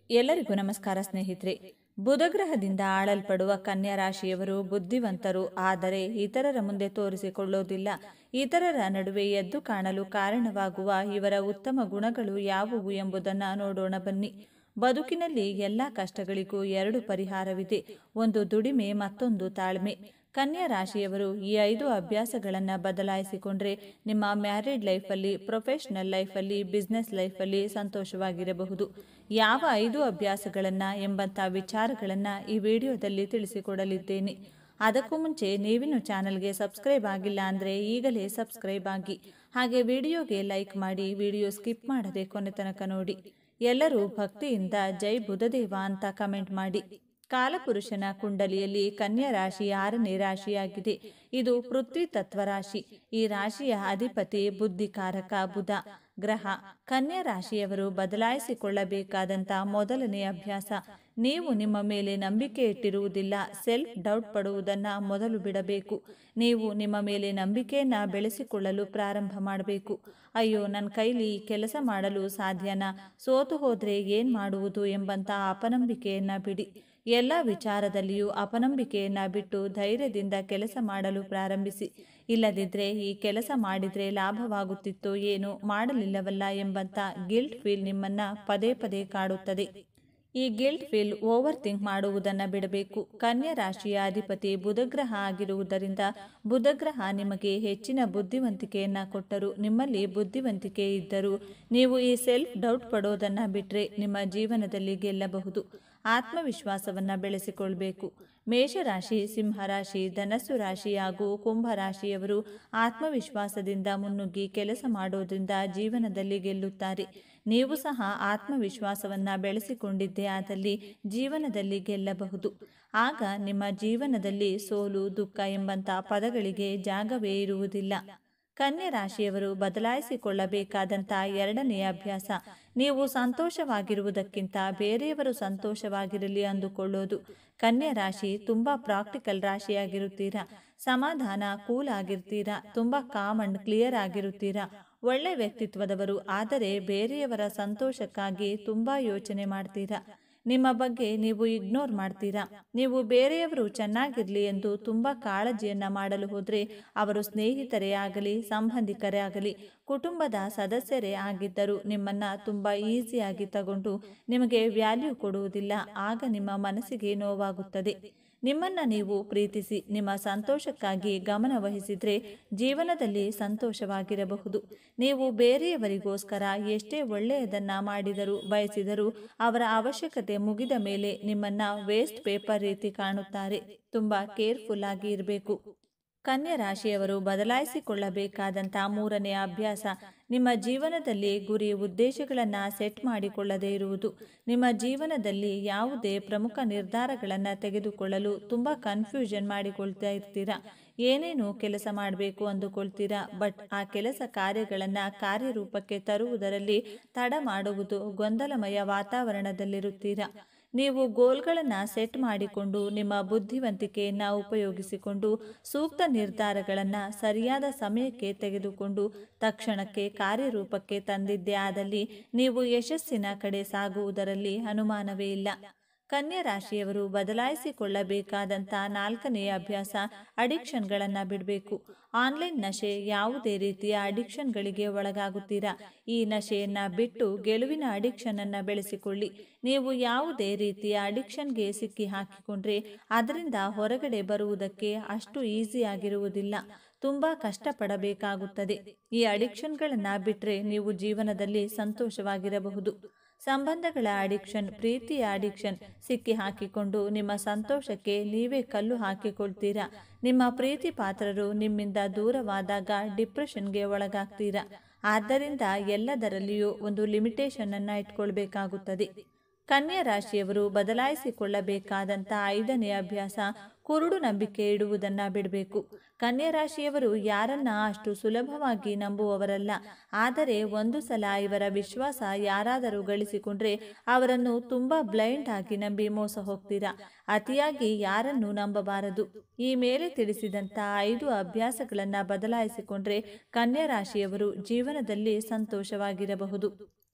ಎಲ್ಲರಿಗೂ ನಮಸ್ಕಾರ ಸ್ನೇಹಿತರೆ. ಬುಧಗ್ರಹದಿಂದ ಆಳಲ್ಪಡುವ ಕನ್ಯಾ ರಾಶಿಯವರು ಬುದ್ಧಿವಂತರು, ಆದರೆ ಇತರರ ಮುಂದೆ ತೋರಿಸಿಕೊಳ್ಳೋದಿಲ್ಲ. ಇತರರ ನಡುವೆ ಎದ್ದು ಕಾಣಲು ಕಾರಣವಾಗುವ ಇವರ ಉತ್ತಮ ಗುಣಗಳು ಯಾವುವು ಎಂಬುದನ್ನು ನೋಡೋಣ ಬನ್ನಿ. ಬದುಕಿನಲ್ಲಿ ಎಲ್ಲ ಕಷ್ಟಗಳಿಗೂ ಎರಡು ಪರಿಹಾರವಿದೆ, ಒಂದು ದುಡಿಮೆ, ಮತ್ತೊಂದು ತಾಳ್ಮೆ. ಕನ್ಯಾ ರಾಶಿಯವರು ಈ 5 ಅಭ್ಯಾಸಗಳನ್ನು ಬದಲಾಯಿಸಿಕೊಂಡ್ರೆ ನಿಮ್ಮ ಮ್ಯಾರಿಡ್ ಲೈಫಲ್ಲಿ, ಪ್ರೊಫೆಷನಲ್ ಲೈಫಲ್ಲಿ, ಬಿಸ್ನೆಸ್ ಲೈಫಲ್ಲಿ ಸಂತೋಷವಾಗಿರಬಹುದು. ಯಾವ 5 ಅಭ್ಯಾಸಗಳನ್ನು ಎಂಬಂಥ ವಿಚಾರಗಳನ್ನು ಈ ವಿಡಿಯೋದಲ್ಲಿ ತಿಳಿಸಿಕೊಡಲಿದ್ದೇನೆ. ಅದಕ್ಕೂ ಮುಂಚೆ ನೀವಿನ್ನು ಚಾನಲ್ಗೆ ಸಬ್ಸ್ಕ್ರೈಬ್ ಆಗಿಲ್ಲ ಅಂದರೆ ಈಗಲೇ ಸಬ್ಸ್ಕ್ರೈಬ್ ಆಗಿ, ಹಾಗೆ ವಿಡಿಯೋಗೆ ಲೈಕ್ ಮಾಡಿ, ವಿಡಿಯೋ ಸ್ಕಿಪ್ ಮಾಡದೆ ಕೊನೆ ತನಕ ನೋಡಿ. ಎಲ್ಲರೂ ಭಕ್ತಿಯಿಂದ ಜೈ ಬುಧದೇವ ಅಂತ ಕಮೆಂಟ್ ಮಾಡಿ. ಕಾಲಪುರುಷನ ಕುಂಡಲಿಯಲ್ಲಿ ಕನ್ಯಾ ರಾಶಿ 6ನೇ ರಾಶಿಯಾಗಿದೆ. ಇದು ಪೃಥ್ವಿ ತತ್ವ ರಾಶಿ. ಈ ರಾಶಿಯ ಅಧಿಪತಿ ಬುದ್ಧಿಕಾರಕ ಬುಧ ಗ್ರಹ. ಕನ್ಯಾ ರಾಶಿಯವರು ಬದಲಾಯಿಸಿಕೊಳ್ಳಬೇಕಾದಂಥ ಮೊದಲನೇ ಅಭ್ಯಾಸ, ನೀವು ನಿಮ್ಮ ಮೇಲೆ ನಂಬಿಕೆ ಇಟ್ಟಿರುವುದಿಲ್ಲ. ಸೆಲ್ಫ್ ಡೌಟ್ ಪಡುವುದನ್ನು ಮೊದಲು ಬಿಡಬೇಕು. ನೀವು ನಿಮ್ಮ ಮೇಲೆ ನಂಬಿಕೆಯನ್ನು ಬೆಳೆಸಿಕೊಳ್ಳಲು ಪ್ರಾರಂಭ ಮಾಡಬೇಕು. ಅಯ್ಯೋ, ನನ್ನ ಕೈಲಿ ಈ ಕೆಲಸ ಮಾಡಲು ಸಾಧ್ಯನಾ, ಸೋತು ಹೋದರೆ ಏನು ಮಾಡುವುದು ಎಂಬಂಥ ಅಪನಂಬಿಕೆಯನ್ನು ಬಿಡಿ. ಎಲ್ಲ ವಿಚಾರದಲ್ಲಿಯೂ ಅಪನಂಬಿಕೆಯನ್ನು ಬಿಟ್ಟು ಧೈರ್ಯದಿಂದ ಕೆಲಸ ಮಾಡಲು ಪ್ರಾರಂಭಿಸಿ. ಇಲ್ಲದಿದ್ದರೆ ಈ ಕೆಲಸ ಮಾಡಿದರೆ ಲಾಭವಾಗುತ್ತಿತ್ತೋ ಏನೋ, ಮಾಡಲಿಲ್ಲವಲ್ಲ ಎಂಬಂಥ ಗಿಲ್ಟ್ ಫೀಲ್ ನಿಮ್ಮನ್ನು ಪದೇ ಪದೇ ಕಾಡುತ್ತದೆ. ಈ ಗಿಲ್ಟ್ ಫೀಲ್ ಓವರ್ ಥಿಂಕ್ ಮಾಡುವುದನ್ನು ಬಿಡಬೇಕು. ಕನ್ಯಾ ರಾಶಿಯ ಅಧಿಪತಿ ಬುಧಗ್ರಹ ಆಗಿರುವುದರಿಂದ ಬುಧಗ್ರಹ ನಿಮಗೆ ಹೆಚ್ಚಿನ ಬುದ್ಧಿವಂತಿಕೆಯನ್ನು ಕೊಟ್ಟರು. ನಿಮ್ಮಲ್ಲಿ ಬುದ್ಧಿವಂತಿಕೆ ಇದ್ದರೂ ನೀವು ಈ ಸೆಲ್ಫ್ ಡೌಟ್ ಪಡೋದನ್ನು ಬಿಟ್ಟರೆ ನಿಮ್ಮ ಜೀವನದಲ್ಲಿ ಗೆಲ್ಲಬಹುದು. ಆತ್ಮವಿಶ್ವಾಸವನ್ನು ಬೆಳೆಸಿಕೊಳ್ಬೇಕು. ಮೇಷರಾಶಿ, ಸಿಂಹರಾಶಿ, ಧನಸ್ಸು ರಾಶಿ ಹಾಗೂ ಕುಂಭರಾಶಿಯವರು ಆತ್ಮವಿಶ್ವಾಸದಿಂದ ಮುನ್ನುಗ್ಗಿ ಕೆಲಸ ಮಾಡೋದ್ರಿಂದ ಜೀವನದಲ್ಲಿ ಗೆಲ್ಲುತ್ತಾರೆ. ನೀವು ಸಹ ಆತ್ಮವಿಶ್ವಾಸವನ್ನು ಬೆಳೆಸಿಕೊಂಡಿದ್ದೇ ಆದಲ್ಲಿ ಜೀವನದಲ್ಲಿ ಗೆಲ್ಲಬಹುದು. ಆಗ ನಿಮ್ಮ ಜೀವನದಲ್ಲಿ ಸೋಲು, ದುಃಖ ಎಂಬಂಥ ಪದಗಳಿಗೆ ಜಾಗವೇ ಇರುವುದಿಲ್ಲ. ಕನ್ಯಾ ರಾಶಿಯವರು ಬದಲಾಯಿಸಿಕೊಳ್ಳಬೇಕಾದಂಥ ಎರಡನೆಯ ಅಭ್ಯಾಸ, ನೀವು ಸಂತೋಷವಾಗಿರುವುದಕ್ಕಿಂತ ಬೇರೆಯವರು ಸಂತೋಷವಾಗಿರಲಿ ಅಂದುಕೊಳ್ಳೋದು. ಕನ್ಯಾ ರಾಶಿ ತುಂಬ ಪ್ರಾಕ್ಟಿಕಲ್ ರಾಶಿಯಾಗಿರುತ್ತೀರಾ. ಸಮಾಧಾನ, ಕೂಲ್ ಆಗಿರ್ತೀರಾ. ತುಂಬ ಕಾಮ್ ಅಂಡ್ ಕ್ಲಿಯರ್ ಆಗಿರುತ್ತೀರಾ. ಒಳ್ಳೆ ವ್ಯಕ್ತಿತ್ವದವರು, ಆದರೆ ಬೇರೆಯವರ ಸಂತೋಷಕ್ಕಾಗಿ ತುಂಬ ಯೋಚನೆ ಮಾಡ್ತೀರಾ. ನಿಮ್ಮ ಬಗ್ಗೆ ನೀವು ಇಗ್ನೋರ್ ಮಾಡ್ತೀರಾ. ನೀವು ಬೇರೆಯವರು ಚೆನ್ನಾಗಿರಲಿ ಎಂದು ತುಂಬ ಕಾಳಜಿಯನ್ನು ಮಾಡಲು ಹೋದರೆ ಅವರು ಸ್ನೇಹಿತರೇ ಆಗಲಿ, ಸಂಬಂಧಿಕರೇ ಆಗಲಿ, ಕುಟುಂಬದ ಸದಸ್ಯರೇ ಆಗಿದ್ದರೂ ನಿಮ್ಮನ್ನು ತುಂಬ ಈಸಿಯಾಗಿ ತಗೊಂಡು ನಿಮಗೆ ವ್ಯಾಲ್ಯೂ ಕೊಡುವುದಿಲ್ಲ. ಆಗ ನಿಮ್ಮ ಮನಸ್ಸಿಗೆ ನೋವಾಗುತ್ತದೆ. ನಿಮ್ಮನ್ನು ನೀವು ಪ್ರೀತಿಸಿ ನಿಮ್ಮ ಸಂತೋಷಕ್ಕಾಗಿ ಗಮನ ವಹಿಸಿದರೆ ಜೀವನದಲ್ಲಿ ಸಂತೋಷವಾಗಿರಬಹುದು. ನೀವು ಬೇರೆಯವರಿಗೋಸ್ಕರ ಎಷ್ಟೇ ಒಳ್ಳೆಯದನ್ನು ಮಾಡಿದರೂ ಬಯಸಿದರೂ ಅವರ ಅವಶ್ಯಕತೆ ಮುಗಿದ ಮೇಲೆ ನಿಮ್ಮನ್ನು ವೇಸ್ಟ್ ಪೇಪರ್ ರೀತಿ ಕಾಣುತ್ತಾರೆ. ತುಂಬ ಕೇರ್ಫುಲ್ ಆಗಿ ಇರಬೇಕು. ಕನ್ಯಾ ರಾಶಿಯವರು ಬದಲಾಯಿಸಿಕೊಳ್ಳಬೇಕಾದಂಥ ಮೂರನೇ ಅಭ್ಯಾಸ, ನಿಮ್ಮ ಜೀವನದಲ್ಲಿ ಗುರಿ ಉದ್ದೇಶಗಳನ್ನು ಸೆಟ್ ಮಾಡಿಕೊಳ್ಳದೇ ಇರುವುದು. ನಿಮ್ಮ ಜೀವನದಲ್ಲಿ ಯಾವುದೇ ಪ್ರಮುಖ ನಿರ್ಧಾರಗಳನ್ನು ತೆಗೆದುಕೊಳ್ಳಲು ತುಂಬ ಕನ್ಫ್ಯೂಷನ್ ಮಾಡಿಕೊಳ್ತಾ ಇರ್ತೀರಾ. ಏನೇನು ಕೆಲಸ ಮಾಡಬೇಕು ಅಂದುಕೊಳ್ತೀರಾ, ಬಟ್ ಆ ಕೆಲಸ ಕಾರ್ಯಗಳನ್ನು ಕಾರ್ಯರೂಪಕ್ಕೆ ತರುವುದರಲ್ಲಿ ತಡ ಮಾಡುವುದು, ಗೊಂದಲಮಯ ವಾತಾವರಣದಲ್ಲಿರುತ್ತೀರಾ. ನೀವು ಗೋಲ್ಗಳನ್ನು ಸೆಟ್ ಮಾಡಿಕೊಂಡು ನಿಮ್ಮ ಬುದ್ಧಿವಂತಿಕೆಯನ್ನು ಉಪಯೋಗಿಸಿಕೊಂಡು ಸೂಕ್ತ ನಿರ್ಧಾರಗಳನ್ನು ಸರಿಯಾದ ಸಮಯಕ್ಕೆ ತೆಗೆದುಕೊಂಡು ತಕ್ಷಣಕ್ಕೆ ಕಾರ್ಯರೂಪಕ್ಕೆ ತಂದಿದ್ದೇ ಆದಲ್ಲಿ ನೀವು ಯಶಸ್ಸಿನ ಕಡೆ ಸಾಗುವುದರಲ್ಲಿ ಅನುಮಾನವೇ ಇಲ್ಲ. ಕನ್ಯಾ ರಾಶಿಯವರು ಬದಲಾಯಿಸಿಕೊಳ್ಳಬೇಕಾದಂಥ ನಾಲ್ಕನೆಯ ಅಭ್ಯಾಸ, ಅಡಿಕ್ಷನ್ಗಳನ್ನು ಬಿಡಬೇಕು. ಆನ್ಲೈನ್ ನಶೆ, ಯಾವುದೇ ರೀತಿಯ ಅಡಿಕ್ಷನ್ಗಳಿಗೆ ಒಳಗಾಗುತ್ತೀರಾ. ಈ ನಶೆಯನ್ನು ಬಿಟ್ಟು ಗೆಲುವಿನ ಅಡಿಕ್ಷನನ್ನು ಬೆಳೆಸಿಕೊಳ್ಳಿ. ನೀವು ಯಾವುದೇ ರೀತಿಯ ಅಡಿಕ್ಷನ್ಗೆ ಸಿಕ್ಕಿ ಹಾಕಿಕೊಂಡ್ರೆ ಅದರಿಂದ ಹೊರಗಡೆ ಬರುವುದಕ್ಕೆ ಅಷ್ಟು ಈಸಿಯಾಗಿರುವುದಿಲ್ಲ. ತುಂಬ ಕಷ್ಟಪಡಬೇಕಾಗುತ್ತದೆ. ಈ ಅಡಿಕ್ಷನ್ಗಳನ್ನು ಬಿಟ್ಟರೆ ನೀವು ಜೀವನದಲ್ಲಿ ಸಂತೋಷವಾಗಿರಬಹುದು. ಸಂಬಂಧಗಳ ಅಡಿಕ್ಷನ್, ಪ್ರೀತಿಯ ಅಡಿಕ್ಷನ್ ಸಿಕ್ಕಿ ಹಾಕಿಕೊಂಡು ನಿಮ್ಮ ಸಂತೋಷಕ್ಕೆ ನೀವೇ ಕಲ್ಲು ಹಾಕಿಕೊಳ್ತೀರಾ. ನಿಮ್ಮ ಪ್ರೀತಿ ಪಾತ್ರರು ನಿಮ್ಮಿಂದ ದೂರವಾದಾಗ ಡಿಪ್ರೆಷನ್ಗೆ ಒಳಗಾಗ್ತೀರಾ. ಆದ್ದರಿಂದ ಎಲ್ಲದರಲ್ಲಿಯೂ ಒಂದು ಲಿಮಿಟೇಷನನ್ನು ಇಟ್ಕೊಳ್ಬೇಕಾಗುತ್ತದೆ. ಕನ್ಯಾ ರಾಶಿಯವರು ಬದಲಾಯಿಸಿಕೊಳ್ಳಬೇಕಾದಂಥ 5ನೇ ಅಭ್ಯಾಸ, ಕುರುಡು ನಂಬಿಕೆ ಇಡುವುದನ್ನು ಬಿಡಬೇಕು. ಕನ್ಯಾ ರಾಶಿಯವರು ಯಾರನ್ನ ಅಷ್ಟು ಸುಲಭವಾಗಿ ನಂಬುವವರಲ್ಲ. ಆದರೆ ಒಂದು ಸಲ ಇವರ ವಿಶ್ವಾಸ ಯಾರಾದರೂ ಗಳಿಸಿಕೊಂಡ್ರೆ ಅವರನ್ನು ತುಂಬ ಬ್ಲೈಂಡ್ ಆಗಿ ನಂಬಿ ಮೋಸ ಹೋಗ್ತೀರಾ. ಅತಿಯಾಗಿ ಯಾರನ್ನು ನಂಬಬಾರದು. ಈ ಮೇಲೆ ತಿಳಿಸಿದಂಥ 5 ಅಭ್ಯಾಸಗಳನ್ನು ಬದಲಾಯಿಸಿಕೊಂಡ್ರೆ ಕನ್ಯಾ ರಾಶಿಯವರು ಜೀವನದಲ್ಲಿ ಸಂತೋಷವಾಗಿರಬಹುದು.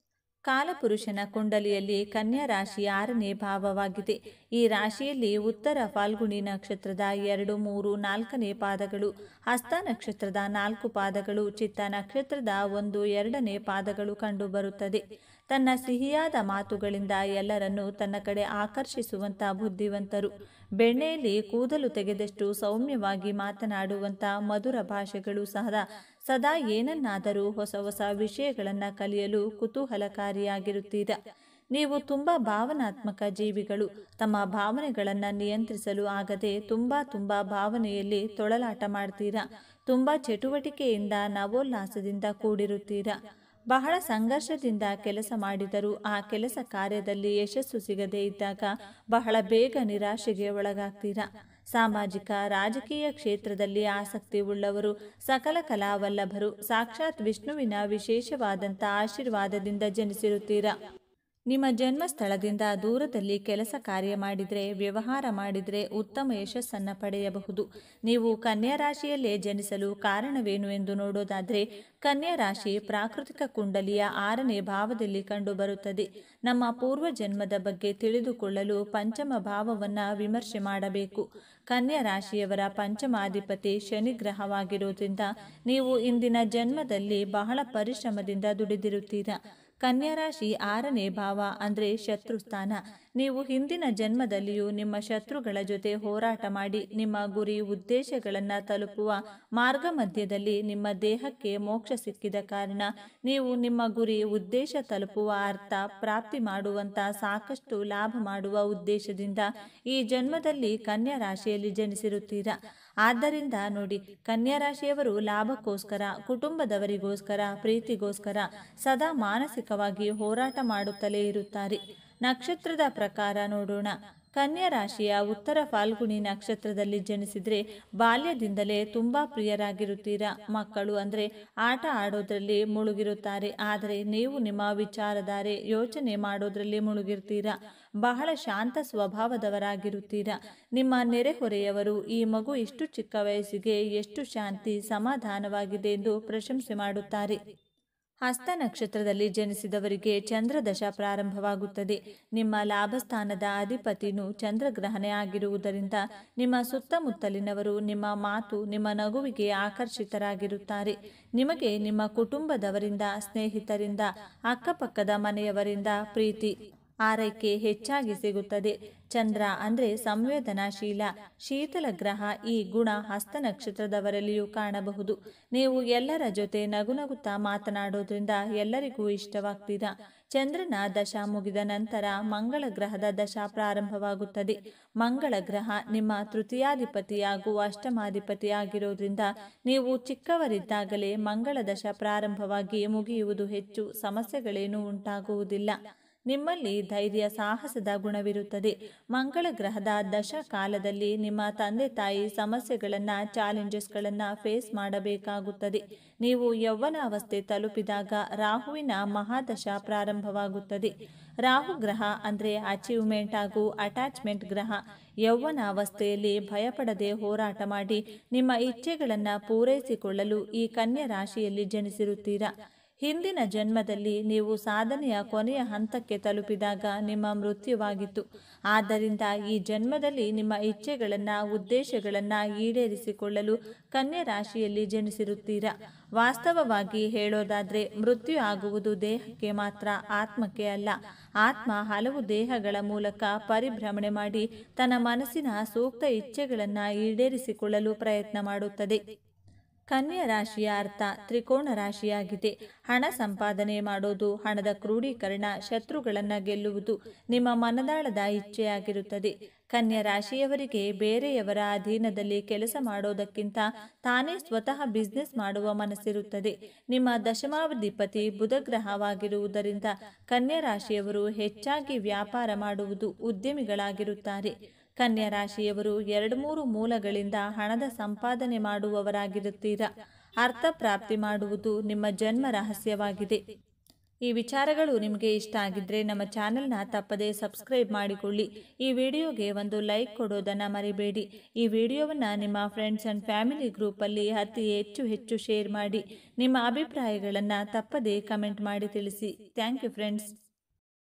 ಕಾಲಪುರುಷನ ಕುಂಡಲಿಯಲ್ಲಿ ಕನ್ಯಾ ರಾಶಿ 6ನೇ ಭಾವವಾಗಿದೆ. ಈ ರಾಶಿಯಲ್ಲಿ ಉತ್ತರ ಫಾಲ್ಗುಣಿ ನಕ್ಷತ್ರದ 2, 3, 4ನೇ ಪಾದಗಳು, ಹಸ್ತ ನಕ್ಷತ್ರದ 4 ಪಾದಗಳು, ಚಿತ್ತ ನಕ್ಷತ್ರದ 1, 2ನೇ ಪಾದಗಳು ಕಂಡುಬರುತ್ತದೆ. ತನ್ನ ಸಿಹಿಯಾದ ಮಾತುಗಳಿಂದ ಎಲ್ಲರನ್ನೂ ತನ್ನ ಕಡೆ ಆಕರ್ಷಿಸುವಂಥ ಬುದ್ಧಿವಂತರು. ಬೆಣ್ಣೆಯಲ್ಲಿ ಕೂದಲು ತೆಗೆದಷ್ಟು ಸೌಮ್ಯವಾಗಿ ಮಾತನಾಡುವಂಥ ಮಧುರ ಭಾಷೆಗಳು ಸದಾ ಏನನ್ನಾದರೂ ಹೊಸ ಹೊಸ ವಿಷಯಗಳನ್ನು ಕಲಿಯಲು ಕುತೂಹಲಕಾರಿಯಾಗಿರುತ್ತೀರಾ. ನೀವು ತುಂಬ ಭಾವನಾತ್ಮಕ ಜೀವಿಗಳು. ತಮ್ಮ ಭಾವನೆಗಳನ್ನು ನಿಯಂತ್ರಿಸಲು ಆಗದೆ ತುಂಬ ಭಾವನೆಯಲ್ಲಿ ತೊಳಲಾಟ ಮಾಡ್ತೀರಾ. ತುಂಬ ಚಟುವಟಿಕೆಯಿಂದ ನವೋಲ್ಲಾಸದಿಂದ ಕೂಡಿರುತ್ತೀರಾ. ಬಹಳ ಸಂಘರ್ಷದಿಂದ ಕೆಲಸ ಮಾಡಿದರೂ ಆ ಕೆಲಸ ಕಾರ್ಯದಲ್ಲಿ ಯಶಸ್ಸು ಸಿಗದೇ ಇದ್ದಾಗ ಬಹಳ ಬೇಗ ನಿರಾಶೆಗೆ ಒಳಗಾಗ್ತೀರಾ. ಸಾಮಾಜಿಕ ರಾಜಕೀಯ ಕ್ಷೇತ್ರದಲ್ಲಿ ಆಸಕ್ತಿ ಉಳ್ಳವರು, ಸಕಲ ಕಲಾವಲ್ಲಭರು, ಸಾಕ್ಷಾತ್ ವಿಷ್ಣುವಿನ ವಿಶೇಷವಾದಂಥ ಆಶೀರ್ವಾದದಿಂದ ಜನಿಸಿರುತ್ತೀರಾ. ನಿಮ್ಮ ಜನ್ಮಸ್ಥಳದಿಂದ ದೂರದಲ್ಲಿ ಕೆಲಸ ಕಾರ್ಯ ಮಾಡಿದರೆ, ವ್ಯವಹಾರ ಮಾಡಿದರೆ ಉತ್ತಮ ಯಶಸ್ಸನ್ನು ಪಡೆಯಬಹುದು. ನೀವು ಕನ್ಯಾ ರಾಶಿಯಲ್ಲೇ ಜನಿಸಲು ಕಾರಣವೇನು ಎಂದು ನೋಡೋದಾದರೆ, ಕನ್ಯಾ ರಾಶಿ ಪ್ರಾಕೃತಿಕ ಕುಂಡಲಿಯ 6ನೇ ಭಾವದಲ್ಲಿ ಕಂಡುಬರುತ್ತದೆ. ನಮ್ಮ ಪೂರ್ವ ಜನ್ಮದ ಬಗ್ಗೆ ತಿಳಿದುಕೊಳ್ಳಲು ಪಂಚಮ ಭಾವವನ್ನು ವಿಮರ್ಶೆ ಮಾಡಬೇಕು. ಕನ್ಯಾ ರಾಶಿಯವರ ಪಂಚಮಾಧಿಪತಿ ಶನಿ ಗ್ರಹವಾಗಿರೋದ್ರಿಂದ ನೀವು ಇಂದಿನ ಜನ್ಮದಲ್ಲಿ ಬಹಳ ಪರಿಶ್ರಮದಿಂದ ದುಡಿದಿರುತ್ತೀರಾ. ಕನ್ಯಾ ರಾಶಿ 6ನೇ ಭಾವ ಅಂದರೆ ಶತ್ರುಸ್ಥಾನ. ನೀವು ಹಿಂದಿನ ಜನ್ಮದಲ್ಲಿಯೂ ನಿಮ್ಮ ಶತ್ರುಗಳ ಜೊತೆ ಹೋರಾಟ ಮಾಡಿ ನಿಮ್ಮ ಗುರಿ ಉದ್ದೇಶಗಳನ್ನು ತಲುಪುವ ಮಾರ್ಗ ಮಧ್ಯದಲ್ಲಿ ನಿಮ್ಮ ದೇಹಕ್ಕೆ ಮೋಕ್ಷ ಸಿಕ್ಕಿದ ಕಾರಣ ನೀವು ನಿಮ್ಮ ಗುರಿ ಉದ್ದೇಶ ತಲುಪುವ ಅರ್ಥ ಪ್ರಾಪ್ತಿ ಮಾಡುವಂಥ ಸಾಕಷ್ಟು ಲಾಭ ಮಾಡುವ ಉದ್ದೇಶದಿಂದ ಈ ಜನ್ಮದಲ್ಲಿ ಕನ್ಯಾ ರಾಶಿಯಲ್ಲಿ ಜನಿಸಿರುತ್ತೀರಾ. ಆದ್ದರಿಂದ ನೋಡಿ, ಕನ್ಯಾ ರಾಶಿಯವರು ಲಾಭಕ್ಕೋಸ್ಕರ, ಕುಟುಂಬದವರಿಗೋಸ್ಕರ, ಪ್ರೀತಿಗೋಸ್ಕರ ಸದಾ ಮಾನಸಿಕವಾಗಿ ಹೋರಾಟ ಮಾಡುತ್ತಲೇ ಇರುತ್ತಾರೆ. ನಕ್ಷತ್ರದ ಪ್ರಕಾರ ನೋಡೋಣ. ಕನ್ಯಾ ರಾಶಿಯ ಉತ್ತರ ಫಾಲ್ಗುಣಿ ನಕ್ಷತ್ರದಲ್ಲಿ ಜನಿಸಿದರೆ ಬಾಲ್ಯದಿಂದಲೇ ತುಂಬ ಪ್ರಿಯರಾಗಿರುತ್ತೀರಾ. ಮಕ್ಕಳು ಅಂದರೆ ಆಟ ಆಡೋದ್ರಲ್ಲಿ ಮುಳುಗಿರುತ್ತಾರೆ. ಆದರೆ ನೀವು ನಿಮ್ಮ ವಿಚಾರಧಾರೆ, ಯೋಚನೆ ಮಾಡೋದ್ರಲ್ಲಿ ಮುಳುಗಿರ್ತೀರಾ. ಬಹಳ ಶಾಂತ ಸ್ವಭಾವದವರಾಗಿರುತ್ತೀರಾ. ನಿಮ್ಮ ನೆರೆಹೊರೆಯವರು ಈ ಮಗು ಇಷ್ಟು ಚಿಕ್ಕ ವಯಸ್ಸಿಗೆ ಎಷ್ಟು ಶಾಂತಿ, ಸಮಾಧಾನವಾಗಿದೆ ಎಂದು ಪ್ರಶಂಸೆ ಮಾಡುತ್ತಾರೆ. ಹಸ್ತ ನಕ್ಷತ್ರದಲ್ಲಿ ಜನಿಸಿದವರಿಗೆ ಚಂದ್ರದಶ ಪ್ರಾರಂಭವಾಗುತ್ತದೆ. ನಿಮ್ಮ ಲಾಭಸ್ಥಾನದ ಅಧಿಪತಿನೂ ಚಂದ್ರಗ್ರಹಣೆ ಆಗಿರುವುದರಿಂದ ನಿಮ್ಮ ಸುತ್ತಮುತ್ತಲಿನವರು ನಿಮ್ಮ ಮಾತು, ನಿಮ್ಮ ನಗುವಿಗೆ ಆಕರ್ಷಿತರಾಗಿರುತ್ತಾರೆ. ನಿಮಗೆ ನಿಮ್ಮ ಕುಟುಂಬದವರಿಂದ, ಸ್ನೇಹಿತರಿಂದ, ಅಕ್ಕಪಕ್ಕದ ಮನೆಯವರಿಂದ ಪ್ರೀತಿ, ಆರೈಕೆ ಹೆಚ್ಚಾಗಿ ಸಿಗುತ್ತದೆ. ಚಂದ್ರ ಅಂದರೆ ಸಂವೇದನಾಶೀಲ, ಶೀತಲ ಗ್ರಹ. ಈ ಗುಣ ಹಸ್ತ ನಕ್ಷತ್ರದವರಲ್ಲಿಯೂ ಕಾಣಬಹುದು. ನೀವು ಎಲ್ಲರ ಜೊತೆ ನಗುನಗುತ್ತಾ ಮಾತನಾಡೋದ್ರಿಂದ ಎಲ್ಲರಿಗೂ ಇಷ್ಟವಾಗ್ತೀರಾ. ಚಂದ್ರನ ದಶ ಮುಗಿದ ನಂತರ ಮಂಗಳ ಗ್ರಹದ ದಶ ಪ್ರಾರಂಭವಾಗುತ್ತದೆ. ಮಂಗಳ ಗ್ರಹ ನಿಮ್ಮ ತೃತೀಯಾಧಿಪತಿ ಹಾಗೂ ಅಷ್ಟಮಾಧಿಪತಿ ಆಗಿರೋದ್ರಿಂದ ನೀವು ಚಿಕ್ಕವರಿದ್ದಾಗಲೇ ಮಂಗಳ ದಶ ಪ್ರಾರಂಭವಾಗಿ ಮುಗಿಯುವುದು ಹೆಚ್ಚು ಸಮಸ್ಯೆಗಳೇನೂ ಉಂಟಾಗುವುದಿಲ್ಲ. ನಿಮ್ಮಲ್ಲಿ ಧೈರ್ಯ, ಸಾಹಸದ ಗುಣವಿರುತ್ತದೆ. ಮಂಗಳ ಗ್ರಹದ ದಶ ಕಾಲದಲ್ಲಿ ನಿಮ್ಮ ತಂದೆ ತಾಯಿ ಸಮಸ್ಯೆಗಳನ್ನು, ಚಾಲೆಂಜಸ್ಗಳನ್ನು ಫೇಸ್ ಮಾಡಬೇಕಾಗುತ್ತದೆ. ನೀವು ಯೌವನಾವಸ್ಥೆ ತಲುಪಿದಾಗ ರಾಹುವಿನ ಮಹಾದಶ ಪ್ರಾರಂಭವಾಗುತ್ತದೆ. ರಾಹು ಗ್ರಹ ಅಂದರೆ ಅಚೀವ್ಮೆಂಟ್ ಹಾಗೂ ಅಟ್ಯಾಚ್ಮೆಂಟ್ ಗ್ರಹ. ಯೌವನಾವಸ್ಥೆಯಲ್ಲಿ ಭಯಪಡದೆ ಹೋರಾಟ ಮಾಡಿ ನಿಮ್ಮ ಇಚ್ಛೆಗಳನ್ನು ಪೂರೈಸಿಕೊಳ್ಳಲು ಈ ಕನ್ಯಾ ರಾಶಿಯಲ್ಲಿ ಜನಿಸಿರುತ್ತೀರಾ. ಹಿಂದಿನ ಜನ್ಮದಲ್ಲಿ ನೀವು ಸಾಧನೆಯ ಕೊನೆಯ ಹಂತಕ್ಕೆ ತಲುಪಿದಾಗ ನಿಮ್ಮ ಮೃತ್ಯುವಾಗಿತ್ತು. ಆದ್ದರಿಂದ ಈ ಜನ್ಮದಲ್ಲಿ ನಿಮ್ಮ ಇಚ್ಛೆಗಳನ್ನು, ಉದ್ದೇಶಗಳನ್ನು ಈಡೇರಿಸಿಕೊಳ್ಳಲು ಕನ್ಯಾ ರಾಶಿಯಲ್ಲಿ ಜನಿಸಿರುತ್ತೀರಾ. ವಾಸ್ತವವಾಗಿ ಹೇಳೋದಾದರೆ ಮೃತ್ಯು ಆಗುವುದು ದೇಹಕ್ಕೆ ಮಾತ್ರ, ಆತ್ಮಕ್ಕೆ ಅಲ್ಲ. ಆತ್ಮ ಹಲವು ದೇಹಗಳ ಮೂಲಕ ಪರಿಭ್ರಮಣೆ ಮಾಡಿ ತನ್ನ ಮನಸ್ಸಿನ ಸೂಕ್ತ ಇಚ್ಛೆಗಳನ್ನು ಈಡೇರಿಸಿಕೊಳ್ಳಲು ಪ್ರಯತ್ನ ಮಾಡುತ್ತದೆ. ಕನ್ಯಾ ರಾಶಿಯ ಅರ್ಥ ತ್ರಿಕೋಣ ರಾಶಿಯಾಗಿದೆ. ಹಣ ಸಂಪಾದನೆ ಮಾಡೋದು, ಹಣದ ಕ್ರೋಢೀಕರಣ, ಶತ್ರುಗಳನ್ನು ಗೆಲ್ಲುವುದು ನಿಮ್ಮ ಮನದಾಳದ ಇಚ್ಛೆಯಾಗಿರುತ್ತದೆ. ಕನ್ಯಾ ರಾಶಿಯವರಿಗೆ ಬೇರೆಯವರ ಅಧೀನದಲ್ಲಿ ಕೆಲಸ ಮಾಡೋದಕ್ಕಿಂತ ತಾನೇ ಸ್ವತಃ ಬಿಸ್ನೆಸ್ ಮಾಡುವ ಮನಸ್ಸಿರುತ್ತದೆ. ನಿಮ್ಮ ದಶಮಾಧಿಪತಿ ಬುಧ ಗ್ರಹವಾಗಿರುವುದರಿಂದ ಕನ್ಯಾ ರಾಶಿಯವರು ಹೆಚ್ಚಾಗಿ ವ್ಯಾಪಾರ ಮಾಡುವುದು, ಉದ್ಯಮಿಗಳಾಗಿರುತ್ತಾರೆ. ಕನ್ಯಾ ರಾಶಿಯವರು 2-3 ಮೂಲಗಳಿಂದ ಹಣದ ಸಂಪಾದನೆ ಮಾಡುವವರಾಗಿರುತ್ತೀರಾ. ಅರ್ಥ ಪ್ರಾಪ್ತಿ ಮಾಡುವುದು ನಿಮ್ಮ ಜನ್ಮ ರಹಸ್ಯವಾಗಿದೆ. ಈ ವಿಚಾರಗಳು ನಿಮಗೆ ಇಷ್ಟ ಆಗಿದ್ರೆ ನಮ್ಮ ಚಾನೆಲ್ನ ತಪ್ಪದೇ ಸಬ್ಸ್ಕ್ರೈಬ್ ಮಾಡಿಕೊಳ್ಳಿ. ಈ ವಿಡಿಯೋಗೆ ಒಂದು ಲೈಕ್ ಕೊಡೋದನ್ನು ಮರಿಬೇಡಿ. ಈ ವಿಡಿಯೋವನ್ನು ನಿಮ್ಮ ಫ್ರೆಂಡ್ಸ್ ಆ್ಯಂಡ್ ಫ್ಯಾಮಿಲಿ ಗ್ರೂಪಲ್ಲಿ ಅತಿ ಹೆಚ್ಚು ಶೇರ್ ಮಾಡಿ. ನಿಮ್ಮ ಅಭಿಪ್ರಾಯಗಳನ್ನು ತಪ್ಪದೇ ಕಮೆಂಟ್ ಮಾಡಿ ತಿಳಿಸಿ. Thank you friends.